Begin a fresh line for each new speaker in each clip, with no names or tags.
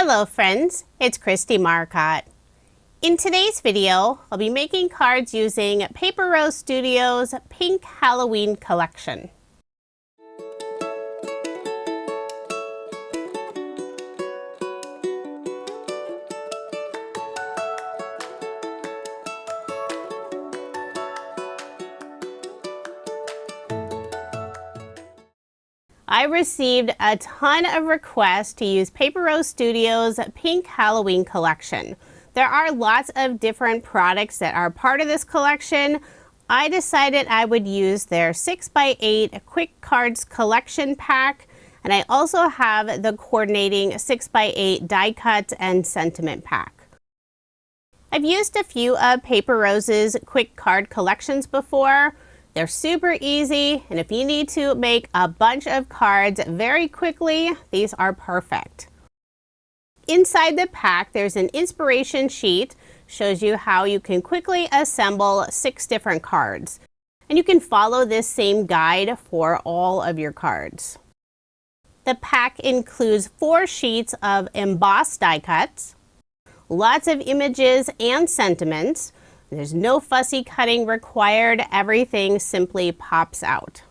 Hello friends, it's Kristie Marcotte. In today's video, I'll be making cards using Paper Rose Studio's Pink Halloween collection. I received a ton of requests to use Paper Rose Studio's Pink Halloween collection. There are lots of different products that are part of this collection. I decided I would use their 6x8 Quick Cards collection pack, and I also have the coordinating 6x8 die cut and sentiment pack. I've used a few of Paper Rose's quick card collections before. They're super easy, and if you need to make a bunch of cards very quickly, these are perfect. Inside the pack, there's an inspiration sheet, shows you how you can quickly assemble 6 different cards. And you can follow this same guide for all of your cards. The pack includes 4 sheets of embossed die cuts, lots of images and sentiments. There's no fussy cutting required, everything simply pops out.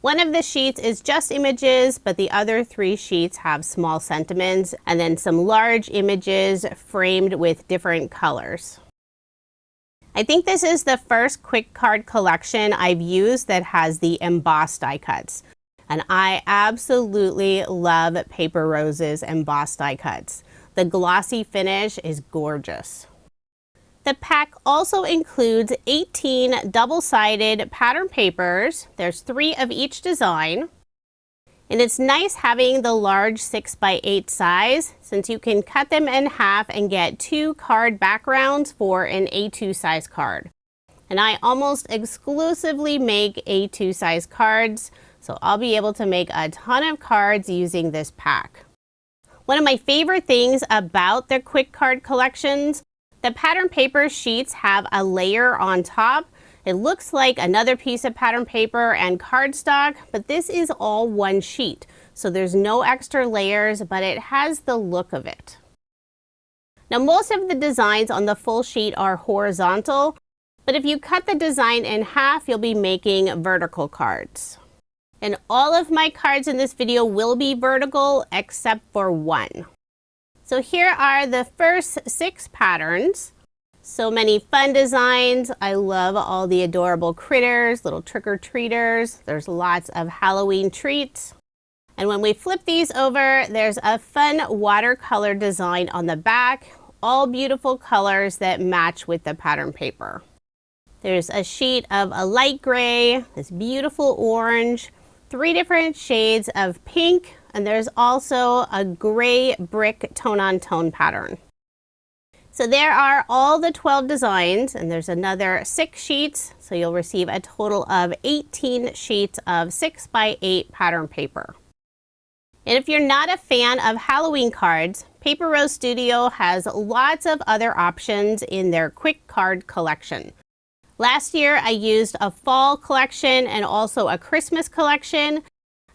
One of the sheets is just images, but the other 3 sheets have small sentiments and then some large images framed with different colors. I think this is the first quick card collection I've used that has the embossed die cuts. And I absolutely love Paper Rose's embossed die cuts. The glossy finish is gorgeous. The pack also includes 18 double-sided pattern papers. There's 3 of each design. And it's nice having the large 6x8 size since you can cut them in half and get 2 card backgrounds for an A2 size card. And I almost exclusively make A2 size cards, so I'll be able to make a ton of cards using this pack. One of my favorite things about the quick card collections, the pattern paper sheets have a layer on top. It looks like another piece of pattern paper and cardstock, but this is all one sheet. So there's no extra layers, but it has the look of it. Now most of the designs on the full sheet are horizontal, but if you cut the design in half, you'll be making vertical cards. And all of my cards in this video will be vertical except for one. So here are the first 6 patterns. So many fun designs. I love all the adorable critters, little trick-or-treaters. There's lots of Halloween treats. And when we flip these over, there's a fun watercolor design on the back. All beautiful colors that match with the pattern paper. There's a sheet of a light gray, this beautiful orange, 3 different shades of pink, and there's also a gray brick tone-on-tone pattern. So there are all the 12 designs, and there's another 6 sheets, so you'll receive a total of 18 sheets of 6x8 pattern paper. And if you're not a fan of Halloween cards, Paper Rose Studio has lots of other options in their quick card collection. Last year I used a fall collection and also a Christmas collection,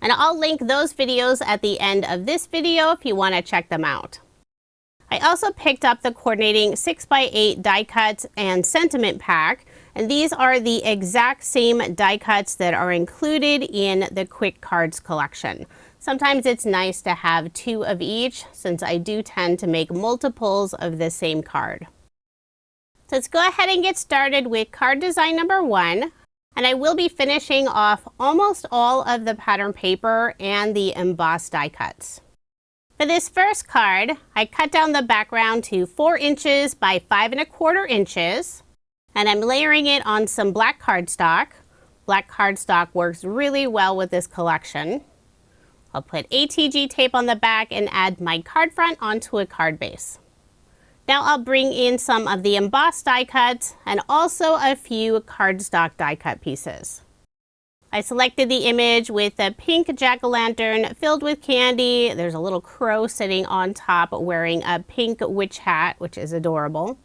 and I'll link those videos at the end of this video if you want to check them out. I also picked up the coordinating 6x8 die cuts and sentiment pack, and these are the exact same die cuts that are included in the quick cards collection. Sometimes it's nice to have 2 of each since I do tend to make multiples of the same card. So let's go ahead and get started with card design number 1. And I will be finishing off almost all of the pattern paper and the embossed die cuts. For this first card, I cut down the background to 4 inches by 5 1/4 inches. And I'm layering it on some black cardstock. Black cardstock works really well with this collection. I'll put ATG tape on the back and add my card front onto a card base. Now I'll bring in some of the embossed die cuts and also a few cardstock die cut pieces. I selected the image with a pink jack-o'-lantern filled with candy. There's a little crow sitting on top wearing a pink witch hat, which is adorable.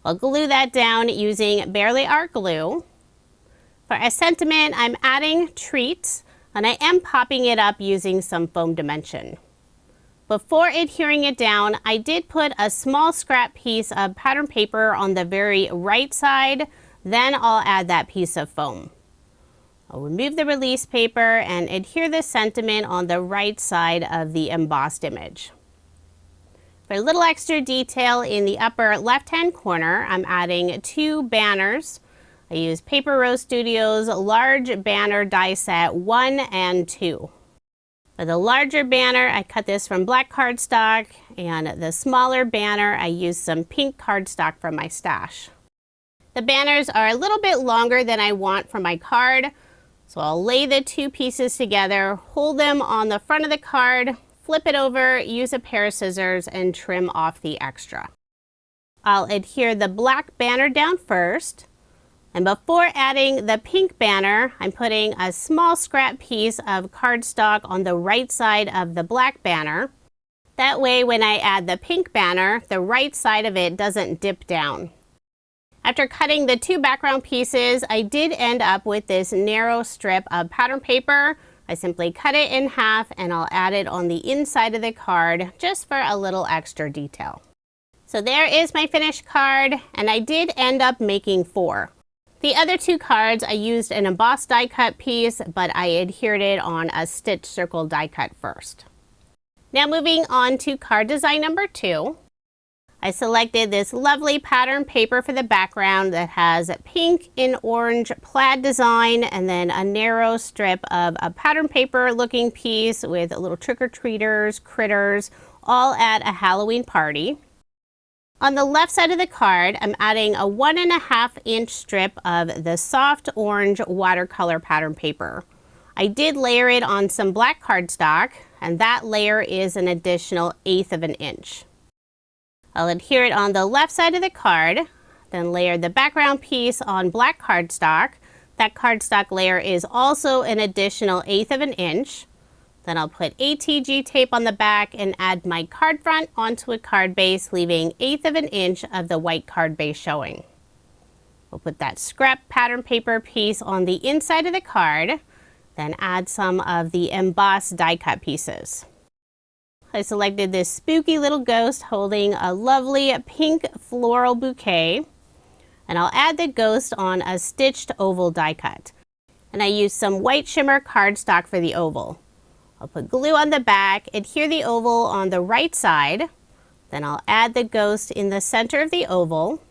I'll glue that down using Barely Art glue. For a sentiment, I'm adding treats, and I am popping it up using some foam dimension. Before adhering it down, I did put a small scrap piece of pattern paper on the very right side, then I'll add that piece of foam. I'll remove the release paper and adhere the sentiment on the right side of the embossed image. For a little extra detail in the upper left-hand corner, I'm adding 2 banners. I use Paper Rose Studios large banner die set 1 and 2. For the larger banner, I cut this from black cardstock, and the smaller banner, I used some pink cardstock from my stash. The banners are a little bit longer than I want for my card, so I'll lay the 2 pieces together, hold them on the front of the card, flip it over, use a pair of scissors, and trim off the extra. I'll adhere the black banner down first. And before adding the pink banner, I'm putting a small scrap piece of cardstock on the right side of the black banner. That way, when I add the pink banner, the right side of it doesn't dip down. After cutting the 2 background pieces, I did end up with this narrow strip of pattern paper. I simply cut it in half and I'll add it on the inside of the card just for a little extra detail. So there is my finished card, and I did end up making 4. The other 2 cards, I used an embossed die cut piece, but I adhered it on a stitch circle die cut first. Now moving on to card design number 2. I selected this lovely pattern paper for the background that has pink and orange plaid design, and then a narrow strip of a pattern paper looking piece with little trick-or-treaters, critters, all at a Halloween party. On the left side of the card, I'm adding a 1.5 inch strip of the soft orange watercolor pattern paper. I did layer it on some black cardstock, and that layer is an additional 1/8 of an inch. I'll adhere it on the left side of the card, then layer the background piece on black cardstock. That cardstock layer is also an additional 1/8 of an inch. Then I'll put ATG tape on the back and add my card front onto a card base, leaving 1/8 of an inch of the white card base showing. We'll put that scrap pattern paper piece on the inside of the card, then add some of the embossed die cut pieces. I selected this spooky little ghost holding a lovely pink floral bouquet, and I'll add the ghost on a stitched oval die cut. And I used some white shimmer cardstock for the oval. I'll put glue on the back, adhere the oval on the right side, then I'll add the ghost in the center of the oval.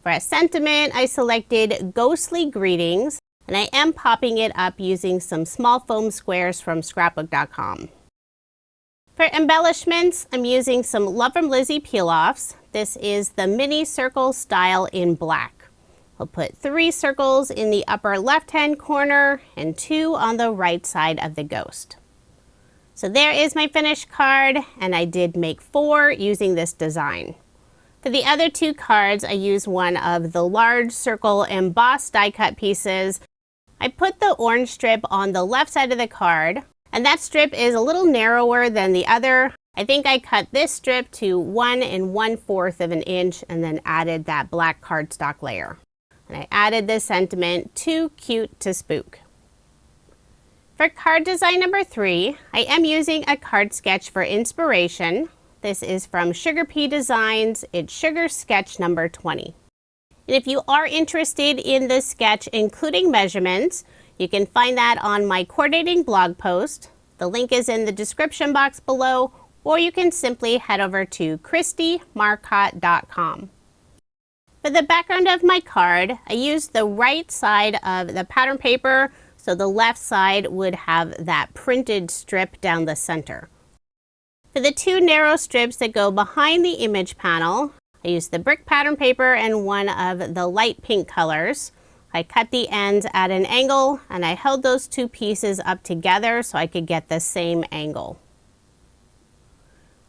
For a sentiment, I selected Ghostly Greetings, and I am popping it up using some small foam squares from scrapbook.com. For embellishments, I'm using some Love from Lizzie peel-offs. This is the mini circle style in black. I'll put 3 circles in the upper left-hand corner and 2 on the right side of the ghost. So there is my finished card, and I did make 4 using this design. For the other 2 cards, I used one of the large circle embossed die cut pieces. I put the orange strip on the left side of the card, and that strip is a little narrower than the other. I think I cut this strip to 1 1/4 of an inch and then added that black cardstock layer. And I added this sentiment, "Too cute to spook." For card design number 3, I am using a card sketch for inspiration. This is from Sugar Pea Designs. It's Sugar Sketch number 20. And if you are interested in this sketch, including measurements, you can find that on my coordinating blog post. The link is in the description box below, or you can simply head over to KristieMarcotte.com. For the background of my card, I used the right side of the pattern paper, so the left side would have that printed strip down the center. For the 2 narrow strips that go behind the image panel, I used the brick pattern paper and one of the light pink colors. I cut the ends at an angle, and I held those 2 pieces up together so I could get the same angle.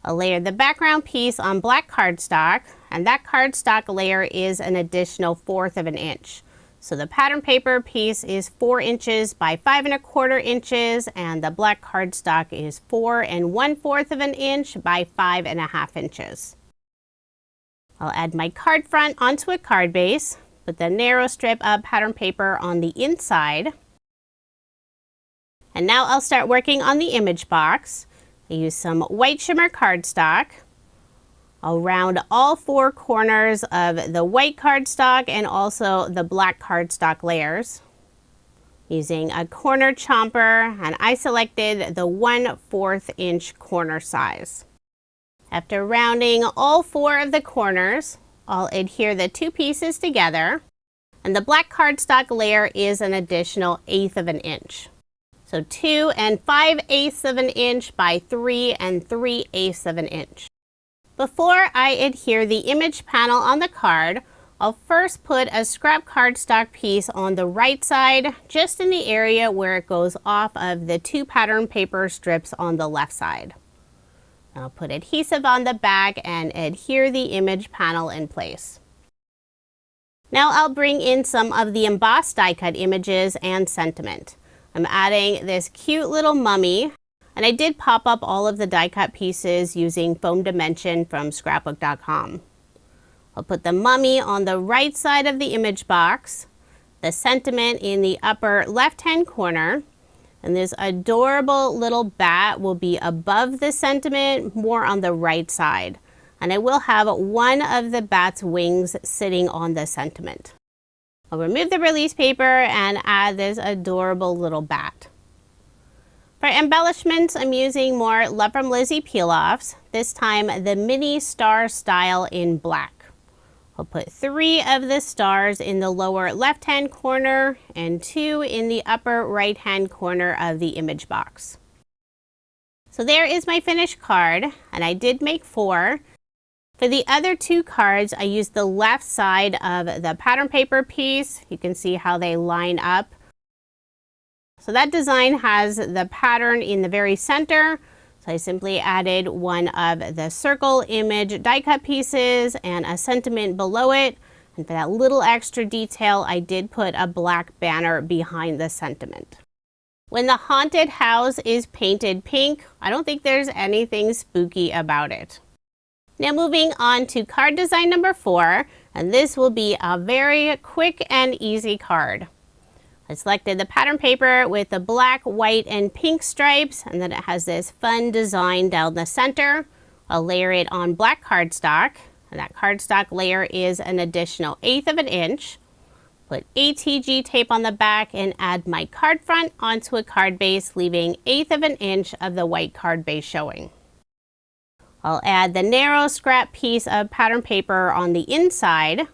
I'll layer the background piece on black cardstock, and that cardstock layer is an additional 1/4 of an inch. So the pattern paper piece is 4 inches by 5 1/4 inches, and the black cardstock is 4 1/4 of an inch by 5 1/2 inches. I'll add my card front onto a card base, put the narrow strip of pattern paper on the inside. And now I'll start working on the image box. I use some white shimmer cardstock. I'll round all 4 corners of the white cardstock and also the black cardstock layers using a corner chomper, and I selected the 1/4 inch corner size. After rounding all 4 of the corners, I'll adhere the 2 pieces together, and the black cardstock layer is an additional 1/8 of an inch. So 2 5/8 of an inch by 3 3/8 of an inch. Before I adhere the image panel on the card, I'll first put a scrap cardstock piece on the right side, just in the area where it goes off of the 2 pattern paper strips on the left side. I'll put adhesive on the back and adhere the image panel in place. Now I'll bring in some of the embossed die cut images and sentiment. I'm adding this cute little mummy, and I did pop up all of the die cut pieces using foam dimension from scrapbook.com. I'll put the mummy on the right side of the image box, the sentiment in the upper left-hand corner, and this adorable little bat will be above the sentiment, more on the right side. And I will have one of the bat's wings sitting on the sentiment. I'll remove the release paper and add this adorable little bat. For embellishments, I'm using more Love from Lizzie peel-offs, this time the mini star style in black. I'll put 3 of the stars in the lower left-hand corner and 2 in the upper right-hand corner of the image box. So there is my finished card, and I did make 4. For the other 2 cards, I used the left side of the pattern paper piece. You can see how they line up. So that design has the pattern in the very center. So I simply added one of the circle image die cut pieces and a sentiment below it. And for that little extra detail, I did put a black banner behind the sentiment. When the haunted house is painted pink, I don't think there's anything spooky about it. Now moving on to card design number 4, and this will be a very quick and easy card. I selected the pattern paper with the black, white, and pink stripes, and then it has this fun design down the center. I'll layer it on black cardstock, and that cardstock layer is an additional 1/8 of an inch. Put ATG tape on the back and add my card front onto a card base, leaving 1/8 of an inch of the white card base showing. I'll add the narrow scrap piece of pattern paper on the inside.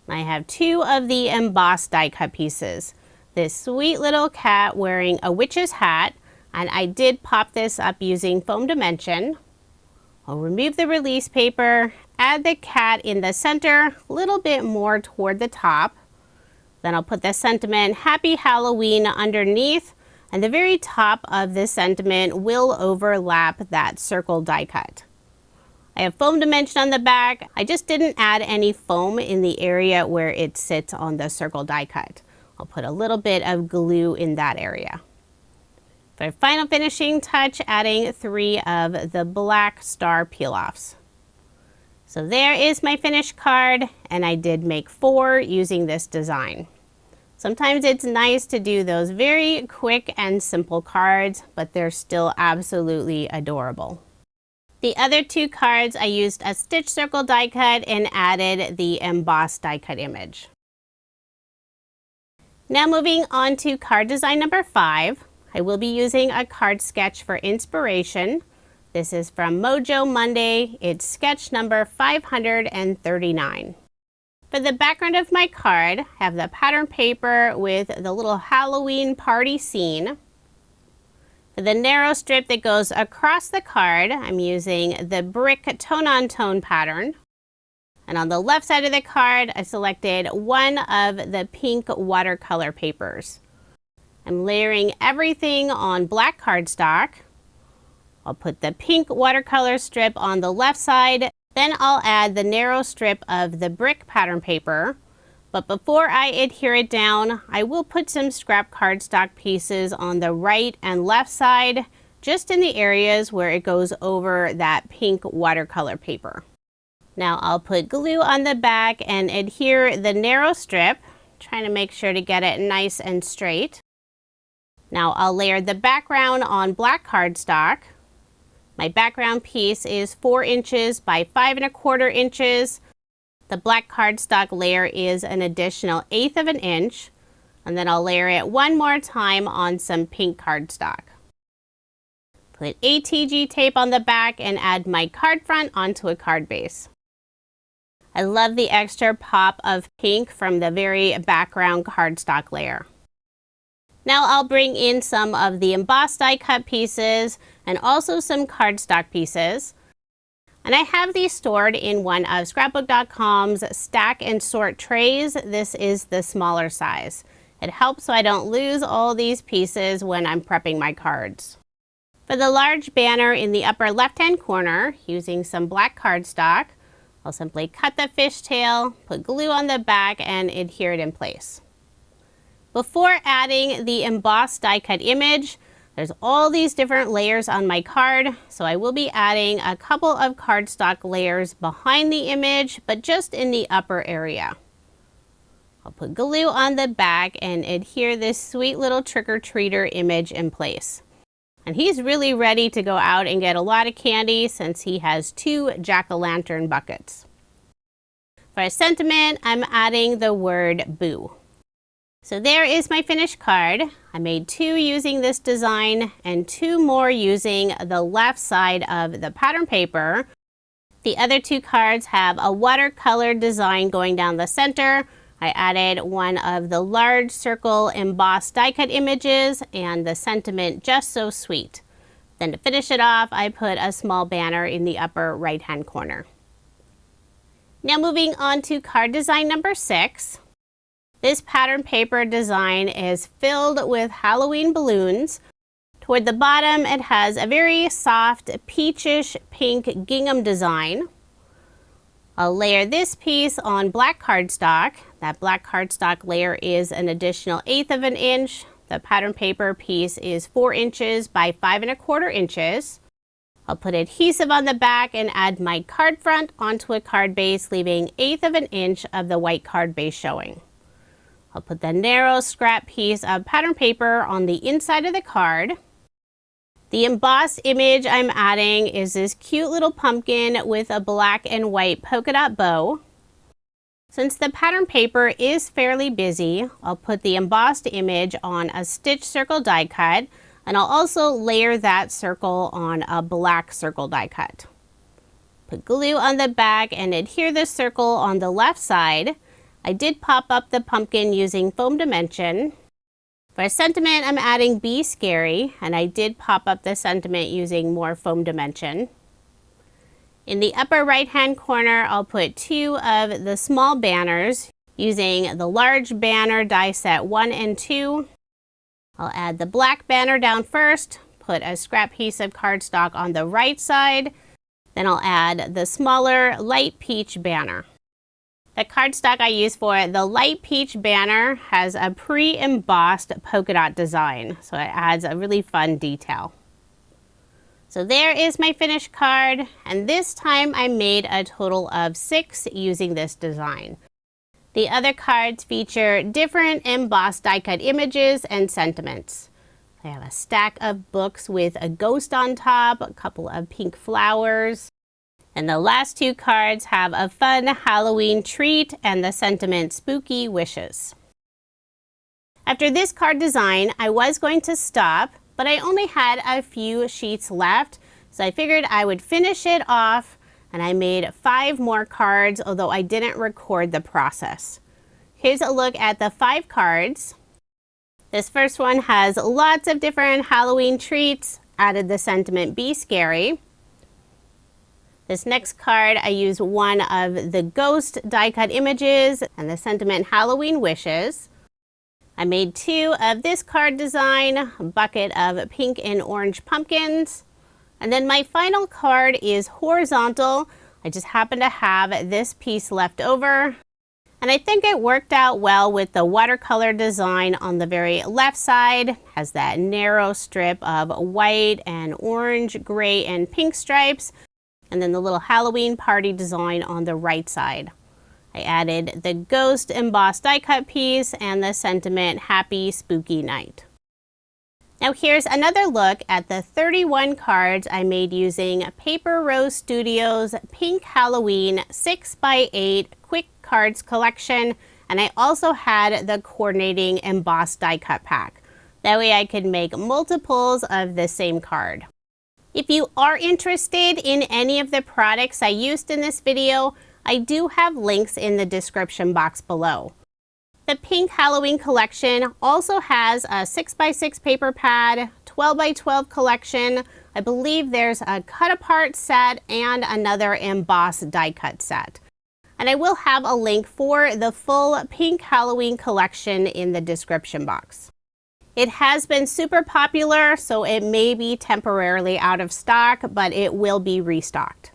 I have 2 of the embossed die cut pieces. This sweet little cat wearing a witch's hat, and I did pop this up using foam dimension. I'll remove the release paper, add the cat in the center, a little bit more toward the top. Then I'll put the sentiment Happy Halloween underneath, and the very top of this sentiment will overlap that circle die cut. I have foam dimension on the back. I just didn't add any foam in the area where it sits on the circle die cut. I'll put a little bit of glue in that area. For final finishing touch, adding 3 of the black star peel-offs. So there is my finished card, and I did make 4 using this design. Sometimes it's nice to do those very quick and simple cards, but they're still absolutely adorable. The other 2 cards, I used a stitch circle die cut and added the embossed die cut image. Now moving on to card design number 5, I will be using a card sketch for inspiration. This is from Mojo Monday. It's sketch number 539. For the background of my card, I have the pattern paper with the little Halloween party scene. For the narrow strip that goes across the card, I'm using the brick tone-on-tone pattern. And on the left side of the card, I selected one of the pink watercolor papers. I'm layering everything on black cardstock. I'll put the pink watercolor strip on the left side. Then I'll add the narrow strip of the brick pattern paper. But before I adhere it down, I will put some scrap cardstock pieces on the right and left side, just in the areas where it goes over that pink watercolor paper. Now I'll put glue on the back and adhere the narrow strip, trying to make sure to get it nice and straight. Now I'll layer the background on black cardstock. My background piece is 4 inches by 5¼ inches. The black cardstock layer is an additional 1/8 of an inch. And then I'll layer it one more time on some pink cardstock. Put ATG tape on the back and add my card front onto a card base. I love the extra pop of pink from the very background cardstock layer. Now I'll bring in some of the embossed die cut pieces and also some cardstock pieces. And I have these stored in one of scrapbook.com's stack and sort trays. This is the smaller size. It helps so I don't lose all these pieces when I'm prepping my cards. For the large banner in the upper left-hand corner, using some black cardstock, I'll simply cut the fishtail, put glue on the back, and adhere it in place. Before adding the embossed die cut image, there's all these different layers on my card, so I will be adding a couple of cardstock layers behind the image, but just in the upper area. I'll put glue on the back and adhere this sweet little trick-or-treater image in place. And he's really ready to go out and get a lot of candy since he has 2 jack-o'-lantern buckets. For a sentiment, I'm adding the word boo. So there is my finished card. I made 2 using this design and 2 more using the left side of the pattern paper. The other 2 cards have a watercolor design going down the center. I added one of the large circle embossed die cut images and the sentiment "just so sweet." Then to finish it off, I put a small banner in the upper right hand corner. Now moving on to card design number 6. This pattern paper design is filled with Halloween balloons. Toward the bottom, it has a very soft peachish pink gingham design. I'll layer this piece on black cardstock. That black cardstock layer is an additional 1/8 of an inch. The pattern paper piece is 4 inches by 5¼ inches. I'll put adhesive on the back and add my card front onto a card base, leaving 1/8 of an inch of the white card base showing. I'll put the narrow scrap piece of pattern paper on the inside of the card. The embossed image I'm adding is this cute little pumpkin with a black and white polka dot bow. Since the pattern paper is fairly busy, I'll put the embossed image on a stitch circle die cut, and I'll also layer that circle on a black circle die cut. Put glue on the back and adhere the circle on the left side. I did pop up the pumpkin using foam dimension. For a sentiment, I'm adding Be Scary, and I did pop up the sentiment using more foam dimension. In the upper right hand corner, I'll put 2 of the small banners using the large banner die set 1 and 2. I'll add the black banner down first, put a scrap piece of cardstock on the right side, then I'll add the smaller light peach banner. The cardstock I use for the light peach banner has a pre-embossed polka dot design, so it adds a really fun detail. So there is my finished card, and this time I made a total of 6 using this design. The other cards feature different embossed die cut images and sentiments. I have a stack of books with a ghost on top, a couple of pink flowers, and the last 2 cards have a fun Halloween treat and the sentiment Spooky Wishes. After this card design, I was going to stop, but I only had a few sheets left, so I figured I would finish it off, and I made 5 more cards, although I didn't record the process. Here's a look at the 5 cards. This first one has lots of different Halloween treats, added the sentiment Be Scary. This next card, I used one of the ghost die cut images and the sentiment Halloween Wishes. I made 2 of this card design, a bucket of pink and orange pumpkins. And then my final card is horizontal. I just happen to have this piece left over. And I think it worked out well with the watercolor design on the very left side. It has that narrow strip of white and orange, gray, and pink stripes. And then the little Halloween party design on the right side. I added the ghost embossed die cut piece and the sentiment Happy Spooky Night. Now here's another look at the 31 cards I made using Paper Rose Studios Pink Halloween 6x8 Quick Cards collection, and I also had the coordinating embossed die cut pack. That way I could make multiples of the same card. If you are interested in any of the products I used in this video, I do have links in the description box below. The Pink Halloween collection also has a 6x6 paper pad, 12x12 collection. I believe there's a cut apart set and another embossed die cut set. And I will have a link for the full Pink Halloween collection in the description box. It has been super popular, so it may be temporarily out of stock, but it will be restocked.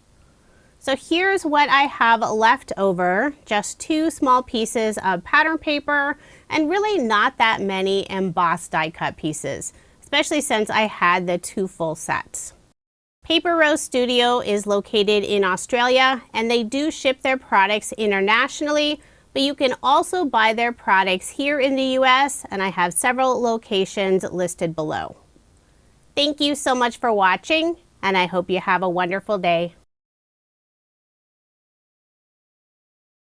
So here's what I have left over, just 2 small pieces of pattern paper and really not that many embossed die cut pieces, especially since I had the 2 full sets. Paper Rose Studio is located in Australia and they do ship their products internationally, but you can also buy their products here in the US, and I have several locations listed below. Thank you so much for watching, and I hope you have a wonderful day.